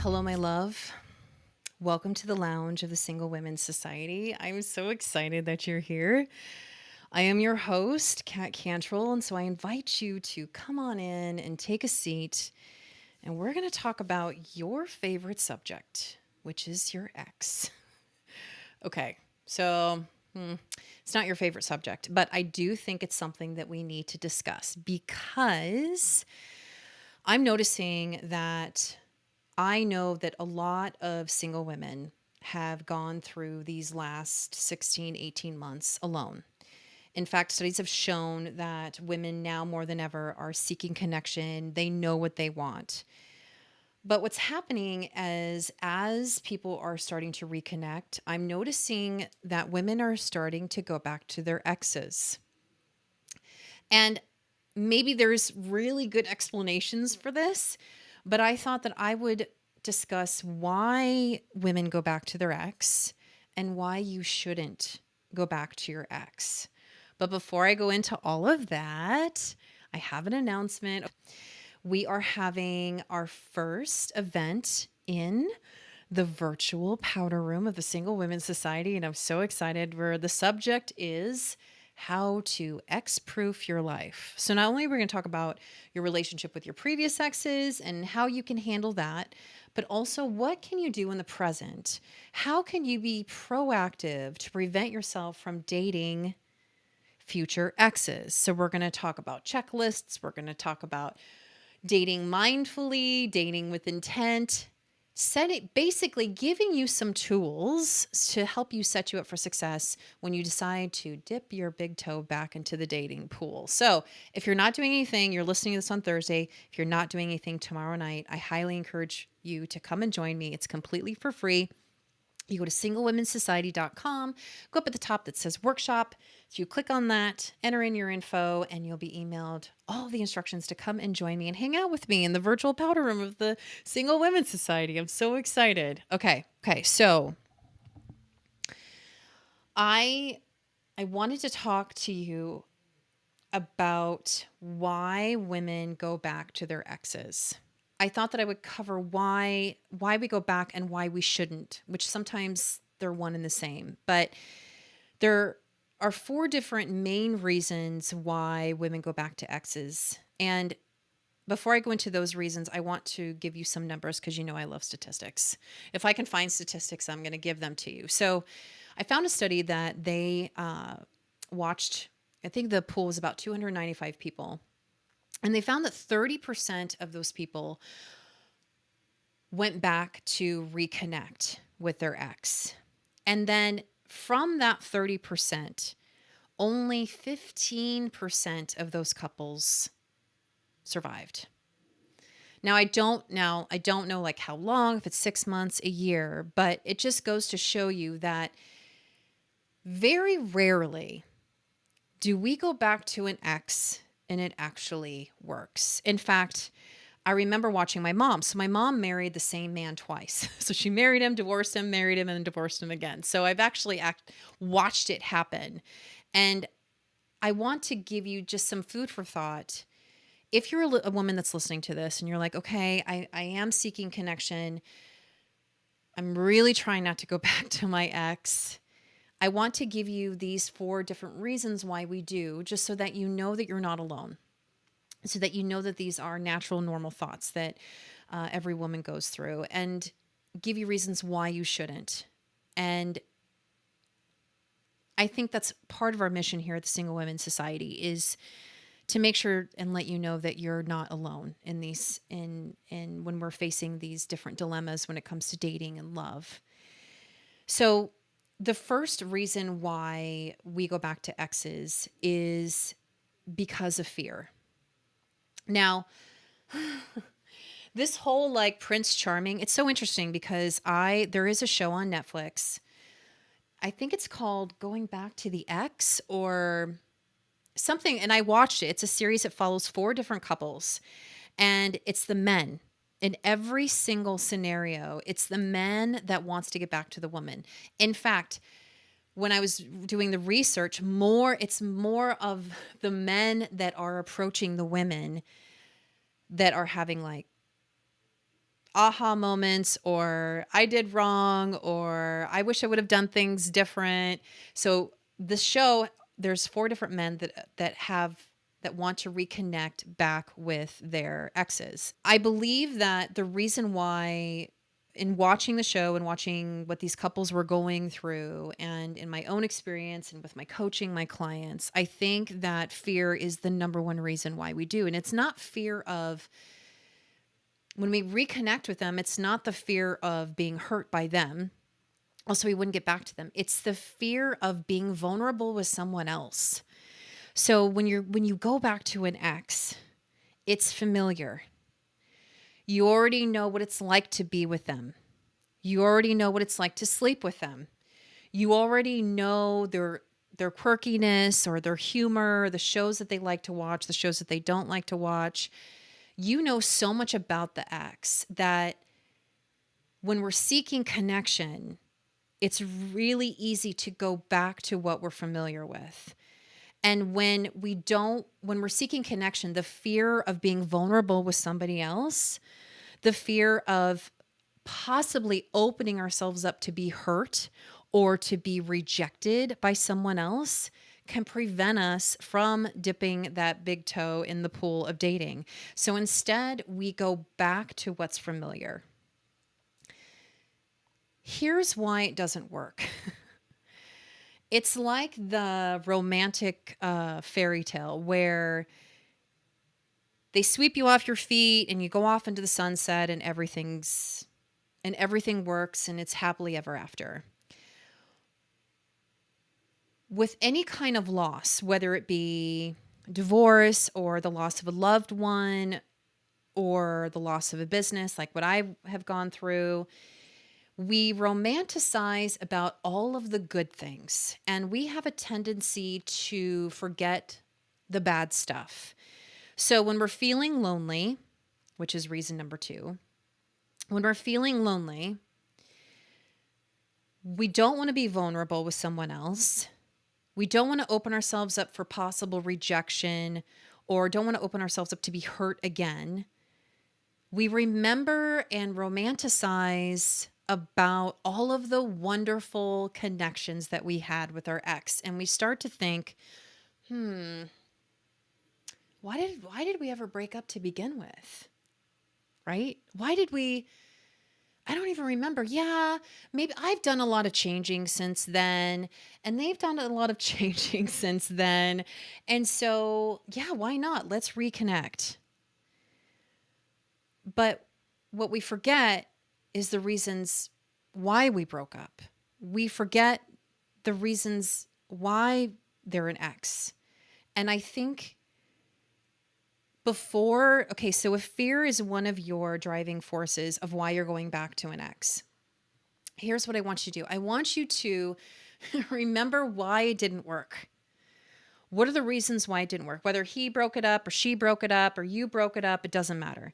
Hello, my love. Welcome to the lounge of the Single Women's Society. I'm so excited that you're here. I am your host, Kat Cantrell, and so I invite you to come on in and take a seat, and we're going to talk about your favorite subject, which is your ex. Okay, so it's not your favorite subject, but I do think it's something that we need to discuss because I'm noticing that I know that a lot of single women have gone through these last 16, 18 months alone. In fact, studies have shown that women now more than ever are seeking connection. They know what they want. But what's happening as people are starting to reconnect, I'm noticing that women are starting to go back to their exes. And maybe there's really good explanations for this, but I thought that I would discuss why women go back to their ex and why you shouldn't go back to your ex. But before I go into all of that, I have an announcement. We are having our first event in the virtual powder room of the Single Women's Society, and I'm so excited where the subject is how to ex-proof your life. So not only are we going to talk about your relationship with your previous exes and how you can handle that, but also what can you do in the present? How can you be proactive to prevent yourself from dating future exes? So we're going to talk about checklists. We're going to talk about dating mindfully, dating with intent, basically giving you some tools to help you set you up for success when you decide to dip your big toe back into the dating pool. So if you're not doing anything, you're listening to this on Thursday. If you're not doing anything tomorrow night, I highly encourage you to come and join me. It's completely for free. You go to singlewomensociety.com, go up at the top that says workshop. So you click on that, enter in your info, and you'll be emailed all the instructions to come and join me and hang out with me in the virtual powder room of the Single Women's Society. I'm so excited. Okay. So I wanted to talk to you about why women go back to their exes. I thought that I would cover why we go back and why we shouldn't, which sometimes they're one and the same. But there are four different main reasons why women go back to exes. And before I go into those reasons, I want to give you some numbers because you know I love statistics. If I can find statistics, I'm going to give them to you. So I found a study that they watched, I think the pool was about 295 people. And they found that 30% of those people went back to reconnect with their ex. And then from that 30%, only 15% of those couples survived. Now I don't know like how long, if it's 6 months, a year, but it just goes to show you that very rarely do we go back to an ex and it actually works. In fact, I remember watching my mom. So my mom married the same man twice. So she married him, divorced him, married him, and then divorced him again. So I've actually watched it happen. And I want to give you just some food for thought. If you're a woman that's listening to this and you're like, okay, I am seeking connection. I'm really trying not to go back to my ex. I want to give you these four different reasons why we do, just so that you know that you're not alone. So that you know that these are natural, normal thoughts that every woman goes through, and give you reasons why you shouldn't. And I think that's part of our mission here at the Single Women's Society is to make sure and let you know that you're not alone in these, in when we're facing these different dilemmas when it comes to dating and love. So the first reason why we go back to exes is because of fear. Now, this whole like Prince Charming, it's so interesting because there is a show on Netflix. I think it's called Going Back to the Ex or something. And I watched it. It's a series that follows four different couples and it's the men. In every single scenario, it's the man that wants to get back to the woman. In fact, when I was doing the research, it's more of the men that are approaching the women that are having like aha moments, or I did wrong, or I wish I would have done things different. So the show, there's four different men that want to reconnect back with their exes. I believe that the reason why, in watching the show and watching what these couples were going through, and in my own experience and with my coaching my clients, I think that fear is the number one reason why we do. And it's not fear of, when we reconnect with them, it's not the fear of being hurt by them. Also, we wouldn't get back to them. It's the fear of being vulnerable with someone else. So when you go back to an ex, it's familiar. You already know what it's like to be with them. You already know what it's like to sleep with them. You already know their quirkiness or their humor, the shows that they like to watch, the shows that they don't like to watch. You know so much about the ex that when we're seeking connection, it's really easy to go back to what we're familiar with. And when we're seeking connection, the fear of being vulnerable with somebody else, the fear of possibly opening ourselves up to be hurt or to be rejected by someone else can prevent us from dipping that big toe in the pool of dating. So instead, we go back to what's familiar. Here's why it doesn't work. It's like the romantic fairy tale where they sweep you off your feet and you go off into the sunset and everything works and it's happily ever after. With any kind of loss, whether it be divorce or the loss of a loved one or the loss of a business, like what I have gone through, we romanticize about all of the good things, and we have a tendency to forget the bad stuff. So when we're feeling lonely, which is reason number 2, when we're feeling lonely, we don't want to be vulnerable with someone else. We don't want to open ourselves up for possible rejection or don't want to open ourselves up to be hurt again. We remember and romanticize about all of the wonderful connections that we had with our ex. And we start to think, why did we ever break up to begin with? Right? I don't even remember. Yeah, maybe I've done a lot of changing since then, and they've done a lot of changing since then. And so, yeah, why not? Let's reconnect. But what we forget is the reasons why we broke up. We forget the reasons why they're an ex. And I think so if fear is one of your driving forces of why you're going back to an ex, here's what I want you to do. I want you to remember why it didn't work. What are the reasons why it didn't work? Whether he broke it up or she broke it up or you broke it up, it doesn't matter.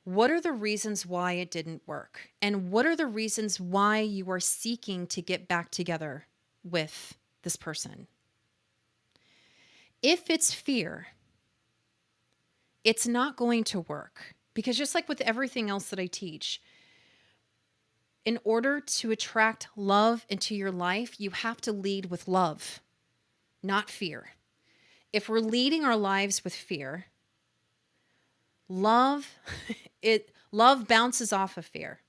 What are the reasons why it didn't work? And what are the reasons why you are seeking to get back together with this person? If it's fear, it's not going to work, because just like with everything else that I teach, in order to attract love into your life, you have to lead with love, not fear. If we're leading our lives with fear, love bounces off of fear.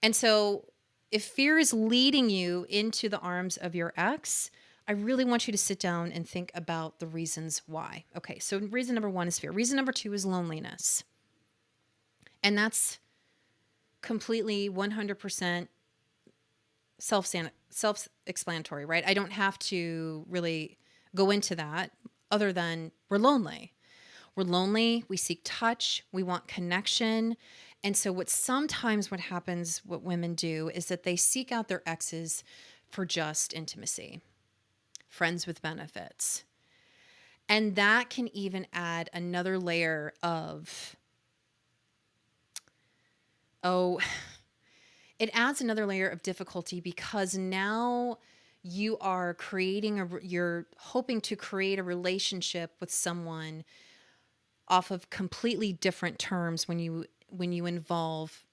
And so if fear is leading you into the arms of your ex, I really want you to sit down and think about the reasons why. Okay, so reason number 1 is fear. Reason number 2 is loneliness. And that's completely 100% self-explanatory, right? I don't have to really go into that other than we're lonely. We're lonely, we seek touch, we want connection. And so what happens, what women do is that they seek out their exes for just intimacy, friends with benefits. And that can even add another layer of, it adds another layer of difficulty, because now you're hoping to create a relationship with someone off of completely different terms when you when you involve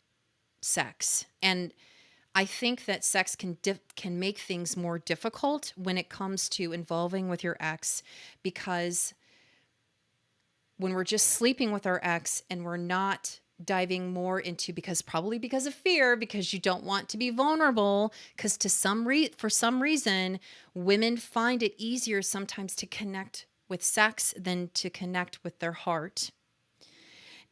sex. And I think that sex can make things more difficult when it comes to involving with your ex, because when we're just sleeping with our ex and we're not diving more into, because probably because of fear, because you don't want to be vulnerable, because for some reason women find it easier sometimes to connect with sex than to connect with their heart.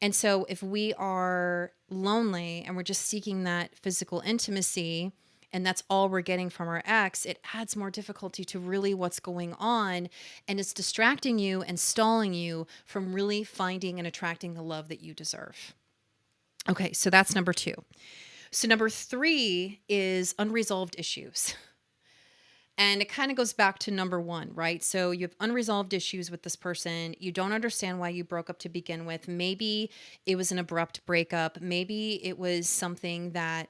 And so if we are lonely and we're just seeking that physical intimacy and that's all we're getting from our ex, it adds more difficulty to really what's going on. And it's distracting you and stalling you from really finding and attracting the love that you deserve. Okay, so that's number 2. So number 3 is unresolved issues. And it kind of goes back to number 1, right? So you have unresolved issues with this person. You don't understand why you broke up to begin with. Maybe it was an abrupt breakup. Maybe it was something that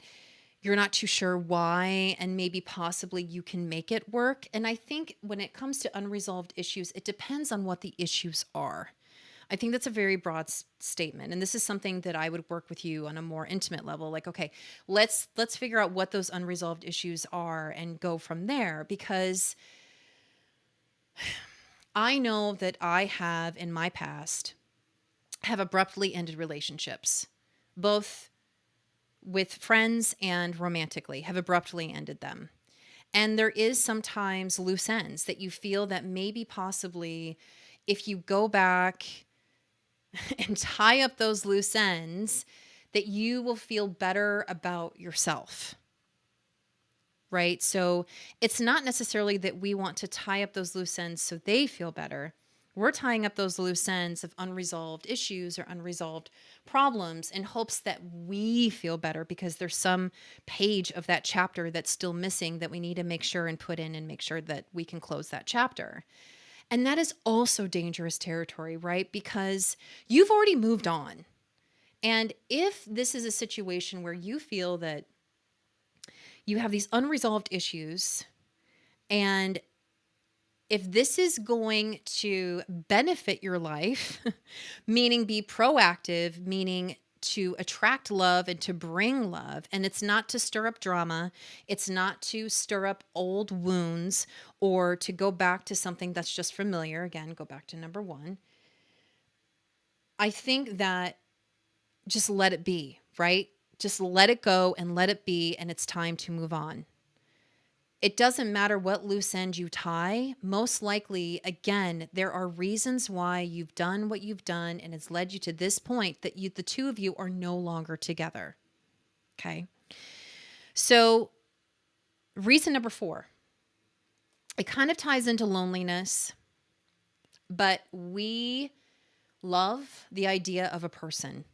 you're not too sure why, and maybe possibly you can make it work. And I think when it comes to unresolved issues, it depends on what the issues are. I think that's a very broad statement, and this is something that I would work with you on a more intimate level. Like, okay, let's figure out what those unresolved issues are and go from there, because I know that I have in my past have abruptly ended relationships, both with friends and romantically, have abruptly ended them. And there is sometimes loose ends that you feel that maybe possibly if you go back and tie up those loose ends, that you will feel better about yourself, right? So it's not necessarily that we want to tie up those loose ends so they feel better. We're tying up those loose ends of unresolved issues or unresolved problems in hopes that we feel better, because there's some page of that chapter that's still missing that we need to make sure and put in and make sure that we can close that chapter. And that is also dangerous territory, right? Because you've already moved on. And if this is a situation where you feel that you have these unresolved issues, and if this is going to benefit your life, meaning be proactive, meaning to attract love and to bring love, and it's not to stir up drama, it's not to stir up old wounds or to go back to something that's just familiar. Again, go back to number 1. I think that just let it be, right? Just let it go and let it be, and it's time to move on. It doesn't matter what loose end you tie. Most likely, again, there are reasons why you've done what you've done and it's led you to this point that the two of you are no longer together. Okay. So reason number 4, it kind of ties into loneliness, but we love the idea of a person.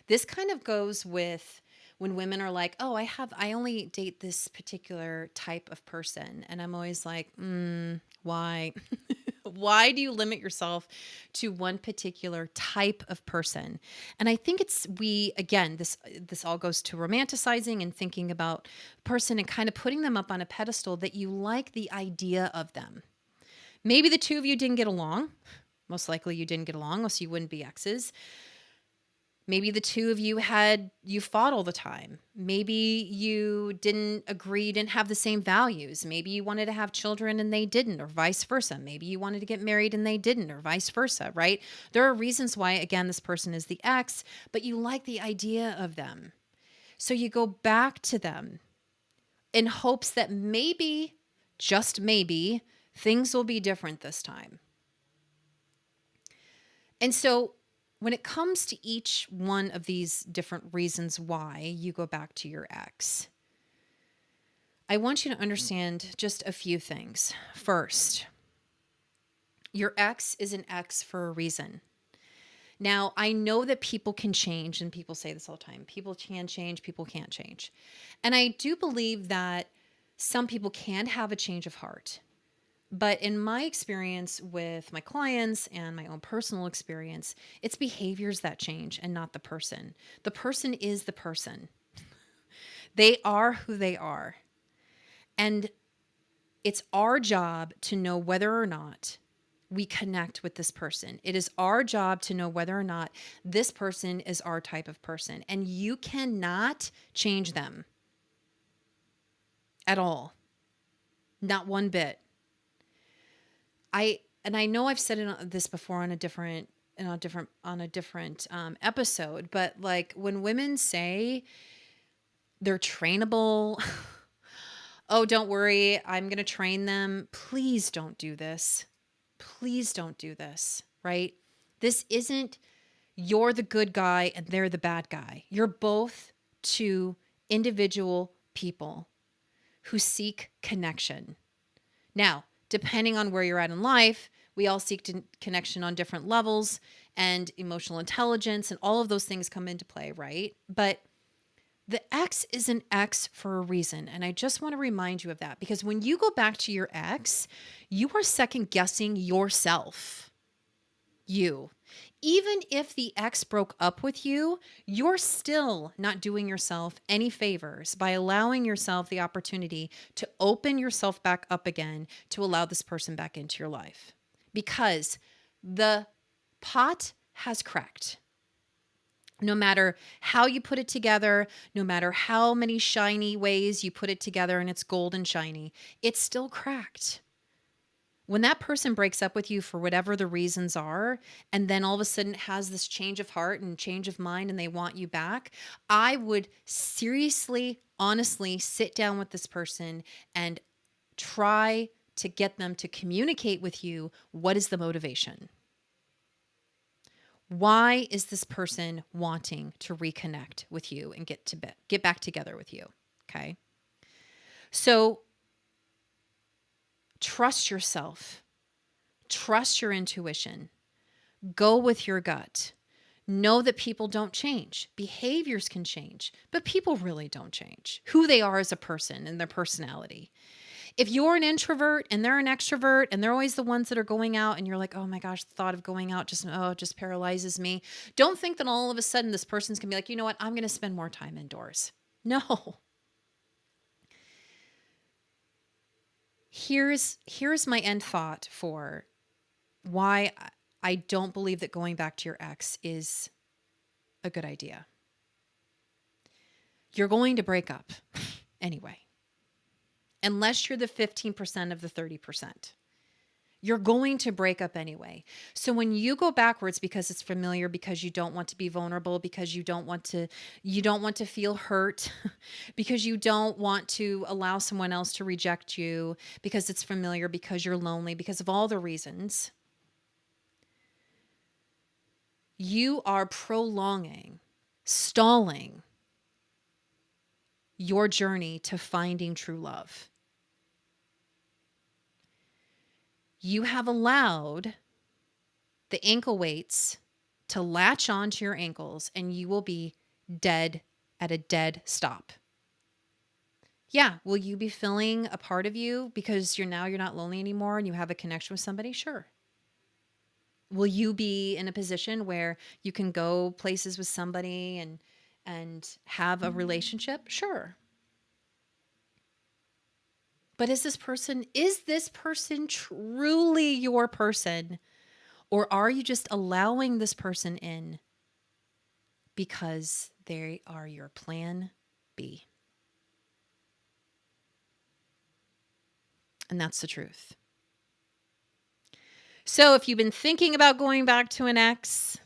This kind of goes with when women are like, oh, I only date this particular type of person. And I'm always like, why? Why do you limit yourself to one particular type of person? And I think again, this all goes to romanticizing and thinking about a person and kind of putting them up on a pedestal that you like the idea of them. Maybe the two of you didn't get along. Most likely you didn't get along, else you wouldn't be exes. Maybe the two of you fought all the time. Maybe you didn't agree, didn't have the same values. Maybe you wanted to have children and they didn't, or vice versa. Maybe you wanted to get married and they didn't, or vice versa, right? There are reasons why, again, this person is the ex, but you like the idea of them. So you go back to them in hopes that maybe, just maybe, things will be different this time. And so when it comes to each one of these different reasons why you go back to your ex, I want you to understand just a few things. First, your ex is an ex for a reason. Now, I know that people can change, and people say this all the time. People can change, people can't change. And I do believe that some people can have a change of heart. But in my experience with my clients and my own personal experience, it's behaviors that change and not the person. The person is the person. They are who they are. And it's our job to know whether or not we connect with this person. It is our job to know whether or not this person is our type of person. And you cannot change them at all. Not one bit. I know I've said this before on a different episode, but like when women say they're trainable, oh, don't worry, I'm going to train them. Please don't do this. Please don't do this, right? This isn't you're the good guy and they're the bad guy. You're both two individual people who seek connection. Now, depending on where you're at in life, we all seek connection on different levels, and emotional intelligence and all of those things come into play, right? But the ex is an ex for a reason. And I just want to remind you of that, because when you go back to your ex, you are second guessing yourself. You. Even if the ex broke up with you, you're still not doing yourself any favors by allowing yourself the opportunity to open yourself back up again to allow this person back into your life. Because the pot has cracked. No matter how you put it together, no matter how many shiny ways you put it together and it's gold and shiny, it's still cracked. When that person breaks up with you for whatever the reasons are, and then all of a sudden has this change of heart and change of mind and they want you back, I would seriously, honestly sit down with this person and try to get them to communicate with you. What is the motivation? Why is this person wanting to reconnect with you and get back together with you? Okay. So trust yourself. Trust your intuition. Go with your gut. Know that people don't change. Behaviors can change, but people really don't change. Who they are as a person and their personality. If you're an introvert and they're an extrovert and they're always the ones that are going out and you're like, oh my gosh, the thought of going out just paralyzes me. Don't think that all of a sudden this person's going to be like, you know what? I'm going to spend more time indoors. No. Here's my end thought for why I don't believe that going back to your ex is a good idea. You're going to break up anyway. Unless you're the 15% of the 30%. You're going to break up anyway. So when you go backwards because it's familiar, because you don't want to be vulnerable, because you don't want to feel hurt, because you don't want to allow someone else to reject you, because it's familiar, because you're lonely, because of all the reasons, you are stalling your journey to finding true love. You have allowed the ankle weights to latch onto your ankles and you will be dead at a dead stop. Yeah, will you be feeling a part of you because you're not lonely anymore and you have a connection with somebody? Sure. Will you be in a position where you can go places with somebody and have a relationship? Sure. But is this person truly your person? Or are you just allowing this person in because they are your plan B? And that's the truth. So if you've been thinking about going back to an ex,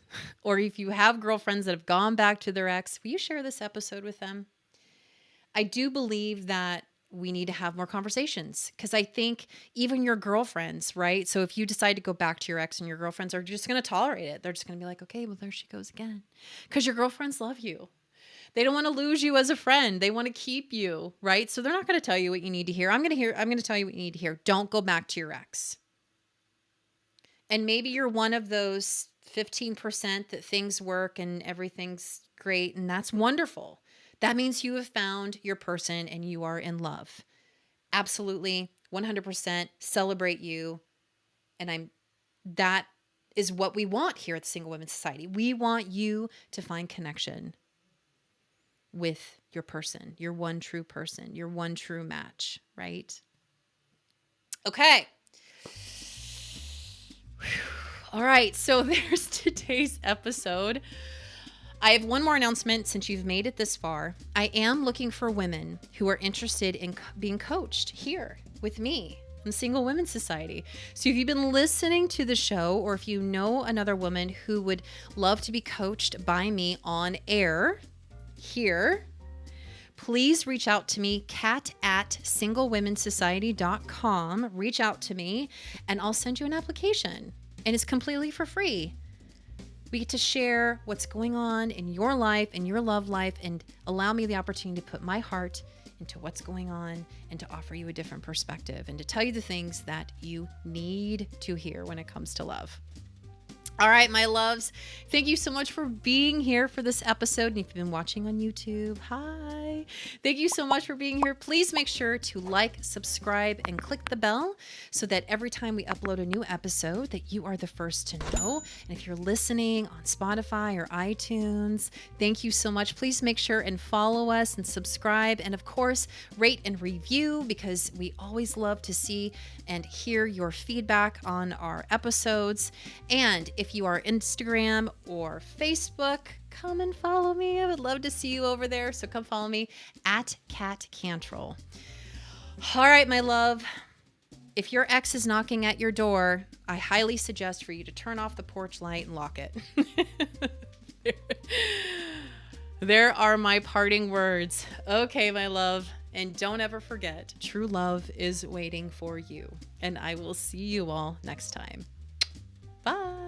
or if you have girlfriends that have gone back to their ex, will you share this episode with them? I do believe that we need to have more conversations, because I think even your girlfriends, right? So if you decide to go back to your ex and your girlfriends are just going to tolerate it, they're just going to be like, okay, well, there she goes again. Because your girlfriends love you. They don't want to lose you as a friend. They want to keep you, right? So they're not going to tell you what you need to hear. I'm going to tell you what you need to hear. Don't go back to your ex. And maybe you're one of those 15% that things work and everything's great, and that's wonderful. That means you have found your person and you are in love. Absolutely, 100% celebrate you. And that is what we want here at the Single Women's Society. We want you to find connection with your person, your one true person, your one true match, right? Okay. All right, so there's today's episode. I have one more announcement since you've made it this far. I am looking for women who are interested in being coached here with me in the Single Women's Society. So if you've been listening to the show, or if you know another woman who would love to be coached by me on air here, please reach out to me, kat@singlewomensociety.com. Reach out to me and I'll send you an application. And it's completely for free. We get to share what's going on in your life and your love life, and allow me the opportunity to put my heart into what's going on and to offer you a different perspective and to tell you the things that you need to hear when it comes to love. All right, my loves, thank you so much for being here for this episode. And if you've been watching on YouTube, hi. Thank you so much for being here. Please make sure to like, subscribe, and click the bell so that every time we upload a new episode that you are the first to know. And if you're listening on Spotify or iTunes, thank you so much. Please make sure and follow us and subscribe. And of course, rate and review, because we always love to see and hear your feedback on our episodes. And if you are Instagram or Facebook, come and follow me. I would love to see you over there. So come follow me @KatCantrell. All right, my love. If your ex is knocking at your door, I highly suggest for you to turn off the porch light and lock it. There are my parting words. Okay, my love. And don't ever forget, true love is waiting for you. And I will see you all next time. Bye.